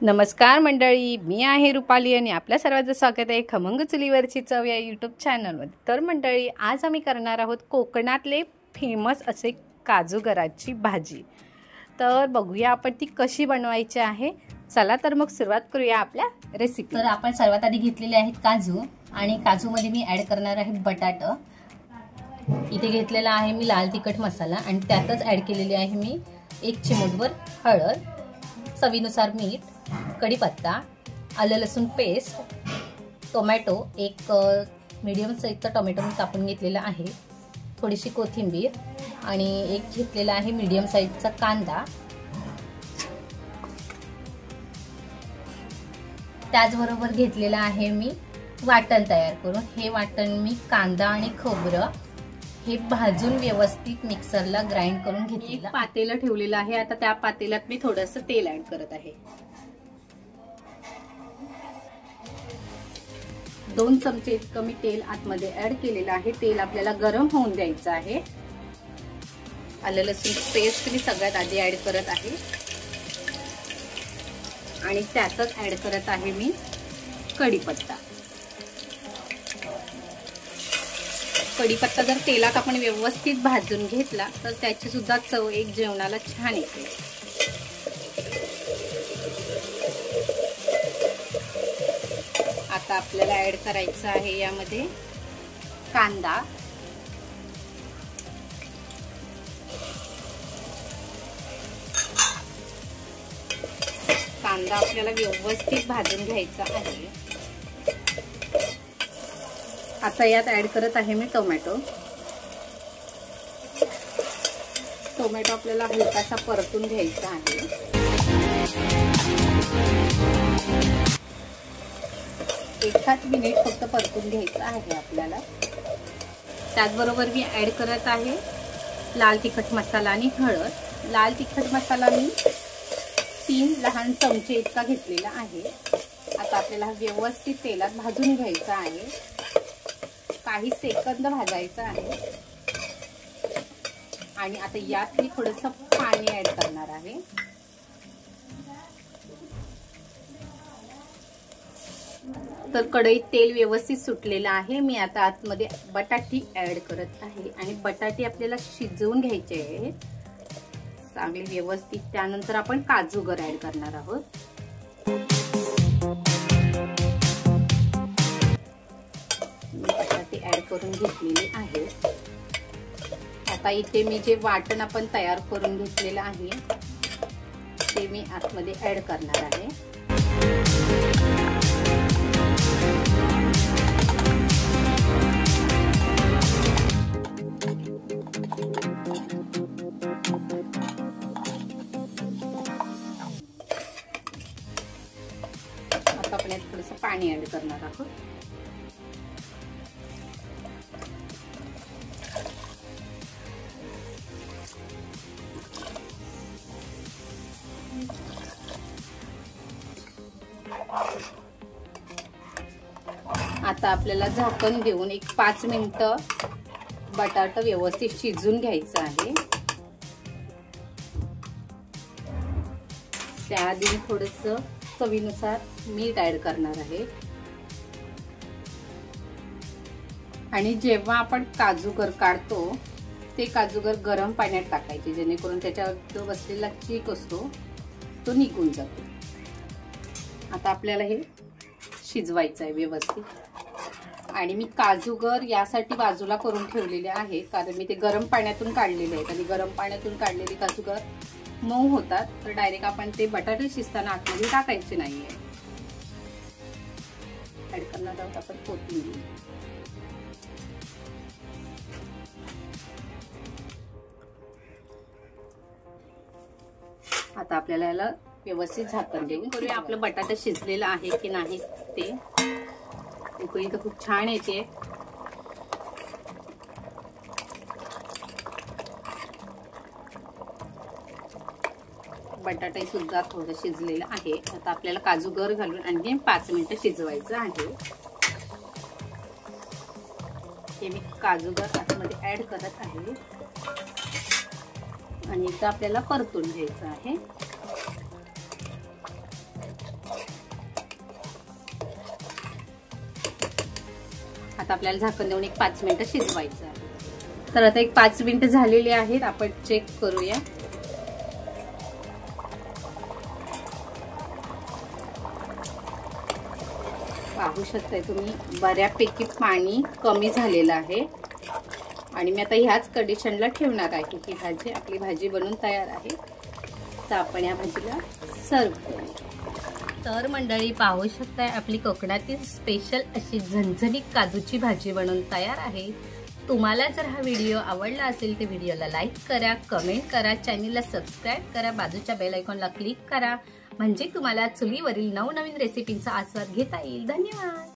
नमस्कार मंडळी, मी आहे रुपाली आणि आपल्या सर्वांचं स्वागत आहे खमंग चुलीवरची चव या यूट्यूब चॅनलमध्ये। तर मंडळी, आज आम्ही करणार आहोत कोकणातले फेमस असे काजूगराची भाजी। तर बघूया आपण ती कशी बनवायची आहे। चला तर मग सुरुवात करूया आपल्या रेसिपी। तर आपण सर्वात आधी घेतलेले आहेत काजू आणि काजूमध्ये मी ॲड करणार आहे बटाटा। इथे घेतलेला आहे मी लाल तिखट मसाला आणि त्यातच ॲड केलेली आहे मी 1 चिमूटभर हळद, चवीनुसार मीठ, कढीपत्ता, आलं लसूण पेस्ट, टोमॅटो, एक मीडियम साईजचा टोमॅटो मी कापून घेतलेला आहे, थोडीशी कोथिंबीर आणि एक घेतलेला आहे मीडियम साईजचा कांदा। त्याचबरोबर घेतलेला आहे मी वाटण तयार करून। हे वाटण मी कांदा आणि खोबरं हे भाजून व्यवस्थित मिक्सरला ग्राइंड करून घेतलेलं पातेलं ठेवलेलं आहे। आता त्या पातेल्यात मी थोडंसं तेल ऍड करत आहे। 2 चमचे इतकं मी तेल आतमध्ये ऍड केलेलं आहे। तेल आपल्याला गरम होऊन द्यायचं आहे। आलं लसूण पेस्ट मी सगळ्यात आधी ऍड करत आहे आणि त्यातच ऍड करत आहे मी कढीपत्ता। कढीपत्ता जर तेलात आपण व्यवस्थित भाजून घेतला तर त्याची सुद्धा चव एक जेवणाला छान येते। आता आपल्याला ऍड करायचं आहे यामध्ये कांदा। कांदा आपल्याला व्यवस्थित भाजून घ्यायचा आहे। आता यात ऍड करत आहे मी टोमॅटो। टोमॅटो आपल्याला हलकासा परतून घ्यायचा आहे। एकाच मिनिट फक्त परतून घ्यायचं आहे आपल्याला। त्याचबरोबर मी ऍड करत आहे लाल तिखट मसाला आणि हळद। लाल तिखट मसाला मी 3 लहान चमचे इतका घेतलेला आहे। आता आपल्याला व्यवस्थित तेलात भाजून घ्यायचा आहे। काही सेकंद भाजायचं आहे आणि आता यात मी थोडंसं पाणी ऍड करणार आहे। तर कढईत तेल व्यवस्थित सुटलेलं आहे। मी आता आतमध्ये बटाटे ऍड करत आहे आणि बटाटे आपल्याला शिजवून घ्यायचे आहेत चांगले व्यवस्थित। त्यानंतर आपण काजूगर ऍड करणार आहोत। बटाटे ऍड करून घेतलेले आहे। आता इथे मी जे वाटण आपण तयार करून घेतलेलं आहे ते मी आतमध्ये ऍड करणार आहे। आता आपण यात थोडंसं पाणी ऍड करणार आहोत। आता आपल्याला झाकण देऊन एक 5 मिनिटं बटाटा व्यवस्थित शिजून घ्यायचं आहे। त्याआधी थोडंसं चवीनुसार मीठ ऍड करणार आहे आणि जेव्हा आपण काजूगर काढतो ते काजूगर गरम पाण्यात टाकायचे जेणेकरून त्याच्यावर जो बसलेला चीक असतो तो निघून जातो। आता आपल्याला हे शिजवायचं आहे व्यवस्थित आणि मी काजूगर यासाठी बाजूला करून ठेवलेले आहे कारण मी ते गरम पाण्यातून काढलेले आहेत आणि गरम पाण्यातून काढलेले काजूगर मऊ होतात। तर डायरेक्ट आपण ते बटाटे शिजताना आतमध्ये टाकायचे नाहीये। ऍड करणार आहोत आपण कोथिंबीर। आता आपल्याला याला व्यवस्थित झाकण देऊन करूया आपलं बटाटा शिजलेला आहे की नाही ते। उकळी तर खूप छान येते। बटाटा सुद्धा थोडं शिजलेलं आहे। आता आपल्याला काजूगर घालून आणखी 5 मिनिटं शिजवायचं आहे। हे मी काजूगर आतमध्ये ऍड करत आहे। आणि इथं आपल्याला परतून घ्यायचं आहे. आता आपल्याला झाकण देऊन एक 5 मिनिटं शिजवायचं आहे. तर आता एक 5 मिनिटं झालेली आहेत. आपण चेक करूया. पाहू शकताय तुम्ही बऱ्यापैकी पाणी कमी झालेलं आहे. आणि मी आता ह्याच कंडिशनला ठेवणार आहे की आपली भाजी बनवून तयार आहे. तर आपण या भाजीला सर्व करूया. तर मंडळी पाहू शकताय आपली कोकणातील स्पेशल अशी झणझणीत काजूची भाजी बनवून तयार आहे. तुम्हाला जर हा व्हिडिओ आवडला असेल तर व्हिडिओला लाईक करा, कमेंट करा, चॅनलला सबस्क्राईब करा, बाजूच्या बेल आयकॉनला क्लिक करा, म्हणजे तुम्हाला चुलीवरील नवनवीन रेसिपींचा आस्वाद घेता येईल. धन्यवाद.